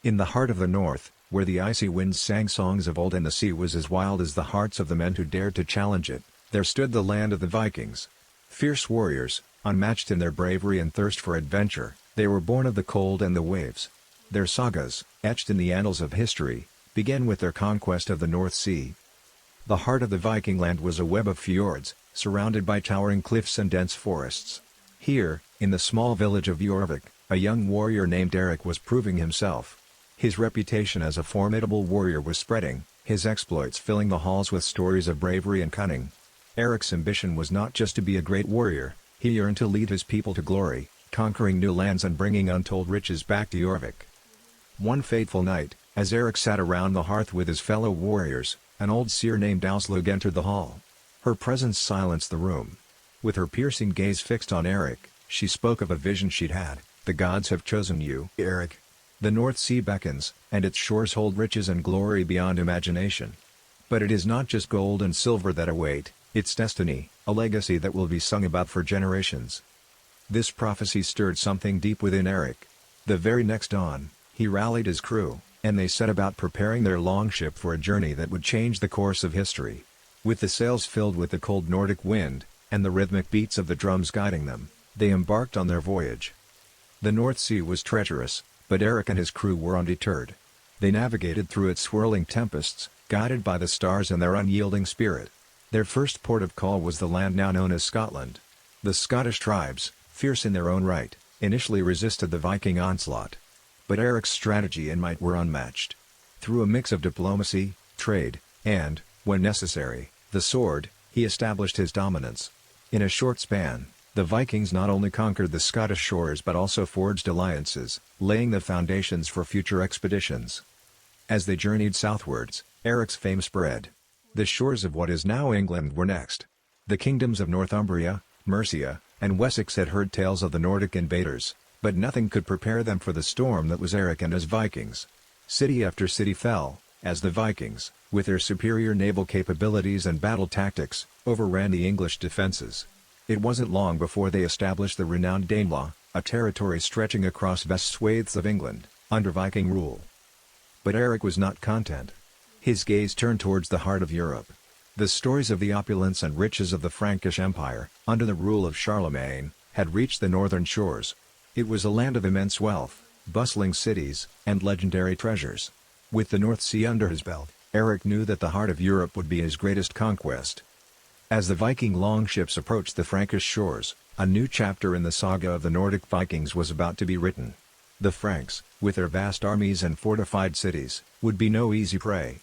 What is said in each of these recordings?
In the heart of the north, where the icy winds sang songs of old and the sea was as wild as the hearts of the men who dared to challenge it, there stood the land of the Vikings. Fierce warriors, unmatched in their bravery and thirst for adventure, they were born of the cold and the waves. Their sagas, etched in the annals of history, began with their conquest of the North Sea. The heart of the Viking land was a web of fjords, surrounded by towering cliffs and dense forests. Here, in the small village of Jorvik, a young warrior named Erik was proving himself. His reputation as a formidable warrior was spreading, his exploits filling the halls with stories of bravery and cunning. Erik's ambition was not just to be a great warrior, he yearned to lead his people to glory, conquering new lands and bringing untold riches back to Jorvik. One fateful night, as Erik sat around the hearth with his fellow warriors, an old seer named Aslaug entered the hall. Her presence silenced the room. With her piercing gaze fixed on Erik, she spoke of a vision she'd had. "The gods have chosen you, Erik. The North Sea beckons, and its shores hold riches and glory beyond imagination. But it is not just gold and silver that await, it's destiny, a legacy that will be sung about for generations." This prophecy stirred something deep within Erik. The very next dawn, he rallied his crew, and they set about preparing their longship for a journey that would change the course of history. With the sails filled with the cold Nordic wind, and the rhythmic beats of the drums guiding them, they embarked on their voyage. The North Sea was treacherous, but Erik and his crew were undeterred. They navigated through its swirling tempests, guided by the stars and their unyielding spirit. Their first port of call was the land now known as Scotland. The Scottish tribes, fierce in their own right, initially resisted the Viking onslaught. But Erik's strategy and might were unmatched. Through a mix of diplomacy, trade, and, when necessary, the sword, he established his dominance. In a short span, the Vikings not only conquered the Scottish shores but also forged alliances, laying the foundations for future expeditions. As they journeyed southwards, Erik's fame spread. The shores of what is now England were next. The kingdoms of Northumbria, Mercia, and Wessex had heard tales of the Nordic invaders, but nothing could prepare them for the storm that was Erik and his Vikings. City after city fell, as the Vikings, with their superior naval capabilities and battle tactics, overran the English defences. It wasn't long before they established the renowned Danelaw, a territory stretching across vast swathes of England, under Viking rule. But Erik was not content. His gaze turned towards the heart of Europe. The stories of the opulence and riches of the Frankish Empire, under the rule of Charlemagne, had reached the northern shores. It was a land of immense wealth, bustling cities, and legendary treasures. With the North Sea under his belt, Erik knew that the heart of Europe would be his greatest conquest. As the Viking longships approached the Frankish shores, a new chapter in the saga of the Nordic Vikings was about to be written. The Franks, with their vast armies and fortified cities, would be no easy prey.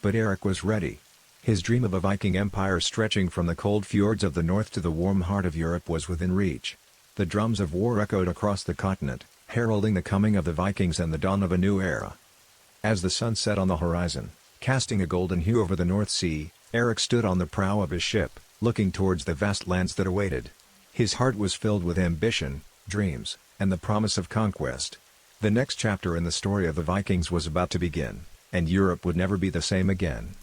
But Erik was ready. His dream of a Viking empire stretching from the cold fjords of the north to the warm heart of Europe was within reach. The drums of war echoed across the continent, heralding the coming of the Vikings and the dawn of a new era. As the sun set on the horizon, casting a golden hue over the North Sea, Erik stood on the prow of his ship, looking towards the vast lands that awaited. His heart was filled with ambition, dreams, and the promise of conquest. The next chapter in the story of the Vikings was about to begin, and Europe would never be the same again.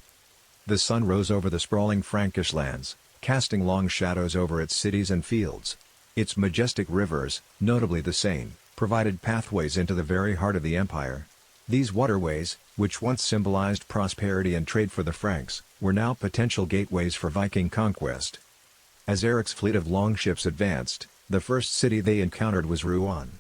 The sun rose over the sprawling Frankish lands, casting long shadows over its cities and fields. Its majestic rivers, notably the Seine, provided pathways into the very heart of the empire. These waterways, which once symbolized prosperity and trade for the Franks, were now potential gateways for Viking conquest. As Erik's fleet of longships advanced, the first city they encountered was Rouen.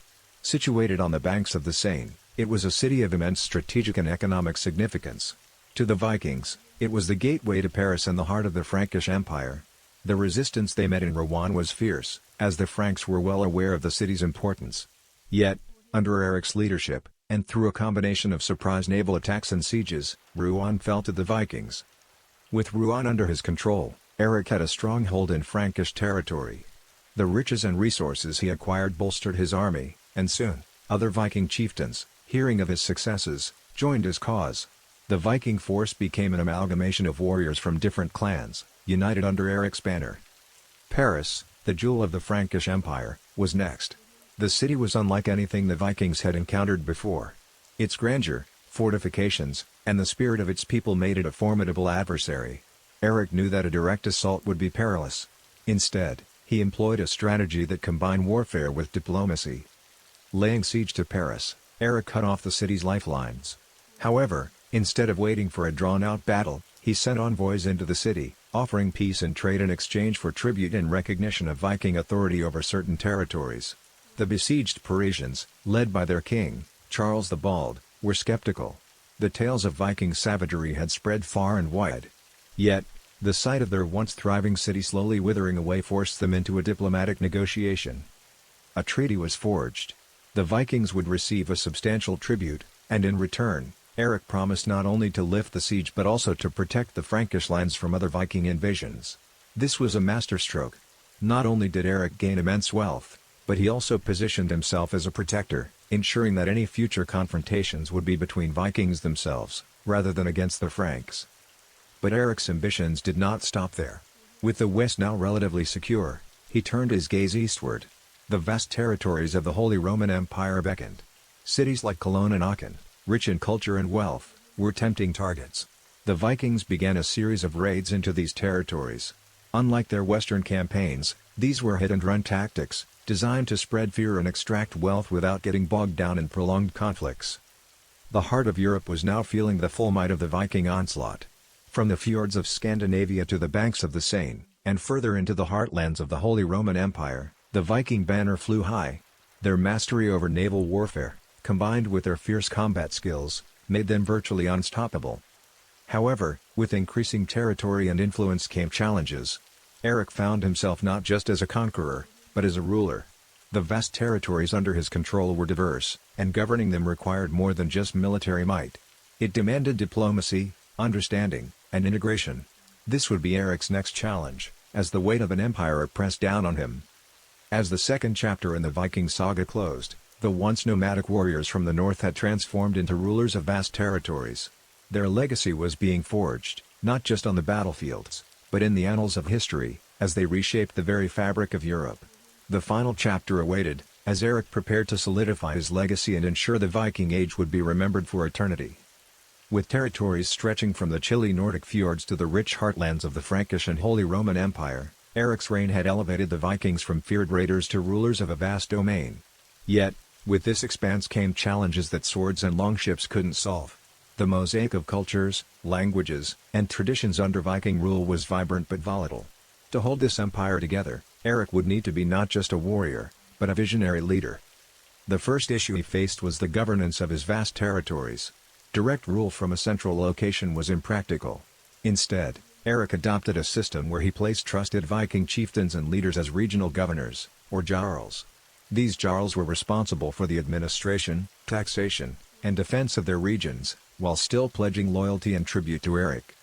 Situated on the banks of the Seine, it was a city of immense strategic and economic significance. To the Vikings, it was the gateway to Paris and the heart of the Frankish Empire. The resistance they met in Rouen was fierce, as the Franks were well aware of the city's importance. Yet, under Erik's leadership, and through a combination of surprise naval attacks and sieges, Rouen fell to the Vikings. With Rouen under his control, Erik had a strong hold in Frankish territory. The riches and resources he acquired bolstered his army, and soon, other Viking chieftains, hearing of his successes, joined his cause. The Viking force became an amalgamation of warriors from different clans, united under Erik's banner. Paris, the jewel of the Frankish Empire, was next. The city was unlike anything the Vikings had encountered before. Its grandeur, fortifications, and the spirit of its people made it a formidable adversary. Erik knew that a direct assault would be perilous. Instead, he employed a strategy that combined warfare with diplomacy. Laying siege to Paris, Erik cut off the city's lifelines. However, instead of waiting for a drawn-out battle, he sent envoys into the city, offering peace and trade in exchange for tribute and recognition of Viking authority over certain territories. The besieged Parisians, led by their king, Charles the Bald, were skeptical. The tales of Viking savagery had spread far and wide. Yet, the sight of their once thriving city slowly withering away forced them into a diplomatic negotiation. A treaty was forged. The Vikings would receive a substantial tribute, and in return, Erik promised not only to lift the siege but also to protect the Frankish lands from other Viking invasions. This was a masterstroke. Not only did Erik gain immense wealth, but he also positioned himself as a protector, ensuring that any future confrontations would be between Vikings themselves, rather than against the Franks. But Erik's ambitions did not stop there. With the west now relatively secure, he turned his gaze eastward. The vast territories of the Holy Roman Empire beckoned. Cities like Cologne and Aachen, rich in culture and wealth, were tempting targets. The Vikings began a series of raids into these territories. Unlike their western campaigns, these were hit-and-run tactics, designed to spread fear and extract wealth without getting bogged down in prolonged conflicts. The heart of Europe was now feeling the full might of the Viking onslaught. From the fjords of Scandinavia to the banks of the Seine, and further into the heartlands of the Holy Roman Empire, the Viking banner flew high. Their mastery over naval warfare, combined with their fierce combat skills, made them virtually unstoppable. However, with increasing territory and influence came challenges. Erik found himself not just as a conqueror, but as a ruler. The vast territories under his control were diverse, and governing them required more than just military might. It demanded diplomacy, understanding, and integration. This would be Erik's next challenge, as the weight of an empire pressed down on him. As the second chapter in the Viking saga closed, the once nomadic warriors from the north had transformed into rulers of vast territories. Their legacy was being forged, not just on the battlefields, but in the annals of history, as they reshaped the very fabric of Europe. The final chapter awaited, as Erik prepared to solidify his legacy and ensure the Viking Age would be remembered for eternity. With territories stretching from the chilly Nordic fjords to the rich heartlands of the Frankish and Holy Roman Empire, Erik's reign had elevated the Vikings from feared raiders to rulers of a vast domain. Yet, with this expanse came challenges that swords and longships couldn't solve. The mosaic of cultures, languages, and traditions under Viking rule was vibrant but volatile. To hold this empire together, Erik would need to be not just a warrior, but a visionary leader. The first issue he faced was the governance of his vast territories. Direct rule from a central location was impractical. Instead, Erik adopted a system where he placed trusted Viking chieftains and leaders as regional governors, or jarls. These jarls were responsible for the administration, taxation, and defense of their regions, while still pledging loyalty and tribute to Erik.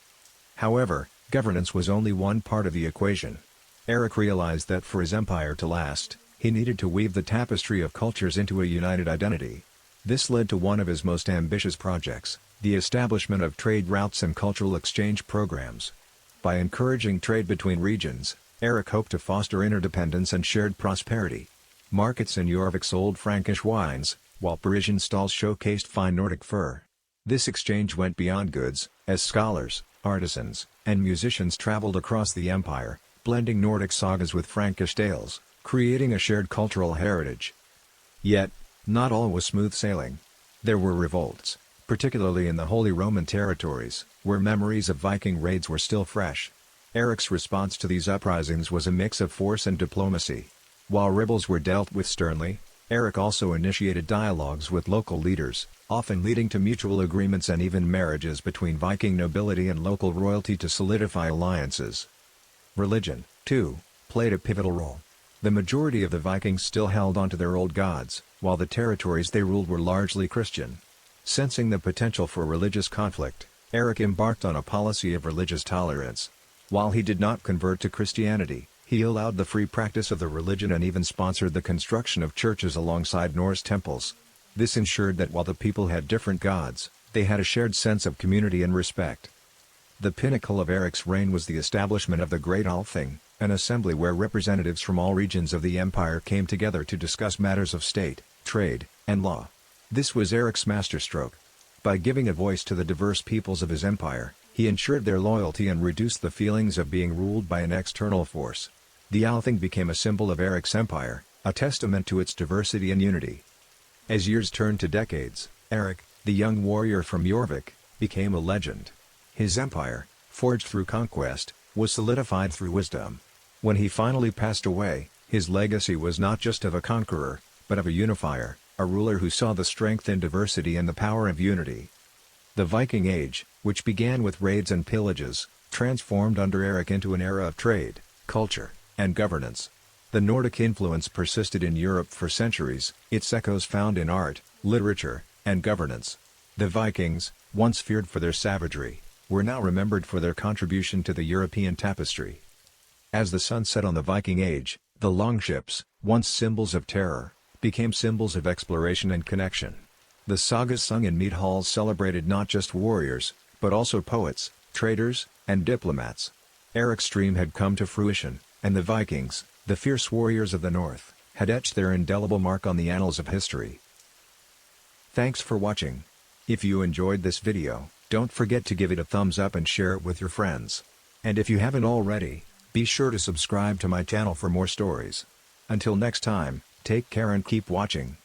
However, governance was only one part of the equation. Erik realized that for his empire to last, he needed to weave the tapestry of cultures into a united identity. This led to one of his most ambitious projects, the establishment of trade routes and cultural exchange programs. By encouraging trade between regions, Erik hoped to foster interdependence and shared prosperity. Markets in Jorvik sold Frankish wines, while Parisian stalls showcased fine Nordic fur. This exchange went beyond goods, as scholars, artisans, and musicians traveled across the empire, blending Nordic sagas with Frankish tales, creating a shared cultural heritage. Yet, not all was smooth sailing. There were revolts, particularly in the Holy Roman territories, where memories of Viking raids were still fresh. Erik's response to these uprisings was a mix of force and diplomacy. While rebels were dealt with sternly, Erik also initiated dialogues with local leaders, often leading to mutual agreements and even marriages between Viking nobility and local royalty to solidify alliances. Religion, too, played a pivotal role. The majority of the Vikings still held onto their old gods, while the territories they ruled were largely Christian. Sensing the potential for religious conflict, Erik embarked on a policy of religious tolerance. While he did not convert to Christianity, he allowed the free practice of the religion and even sponsored the construction of churches alongside Norse temples. This ensured that while the people had different gods, they had a shared sense of community and respect. The pinnacle of Erik's reign was the establishment of the Great Althing, an assembly where representatives from all regions of the empire came together to discuss matters of state, trade, and law. This was Erik's masterstroke. By giving a voice to the diverse peoples of his empire, he ensured their loyalty and reduced the feelings of being ruled by an external force. The Althing became a symbol of Erik's empire, a testament to its diversity and unity. As years turned to decades, Erik, the young warrior from Jorvik, became a legend. His empire, forged through conquest, was solidified through wisdom. When he finally passed away, his legacy was not just of a conqueror, but of a unifier, a ruler who saw the strength in diversity and the power of unity. The Viking Age, which began with raids and pillages, transformed under Erik into an era of trade, culture, and governance. The Nordic influence persisted in Europe for centuries, its echoes found in art, literature, and governance. The Vikings, once feared for their savagery, were now remembered for their contribution to the European tapestry. As the sun set on the Viking Age, the longships, once symbols of terror, became symbols of exploration and connection. The sagas sung in mead halls celebrated not just warriors, but also poets, traders, and diplomats. Erik's dream had come to fruition, and the Vikings, the fierce warriors of the North, had etched their indelible mark on the annals of history. Thanks for watching. If you enjoyed this video, don't forget to give it a thumbs up and share it with your friends. And if you haven't already, be sure to subscribe to my channel for more stories. Until next time, take care and keep watching.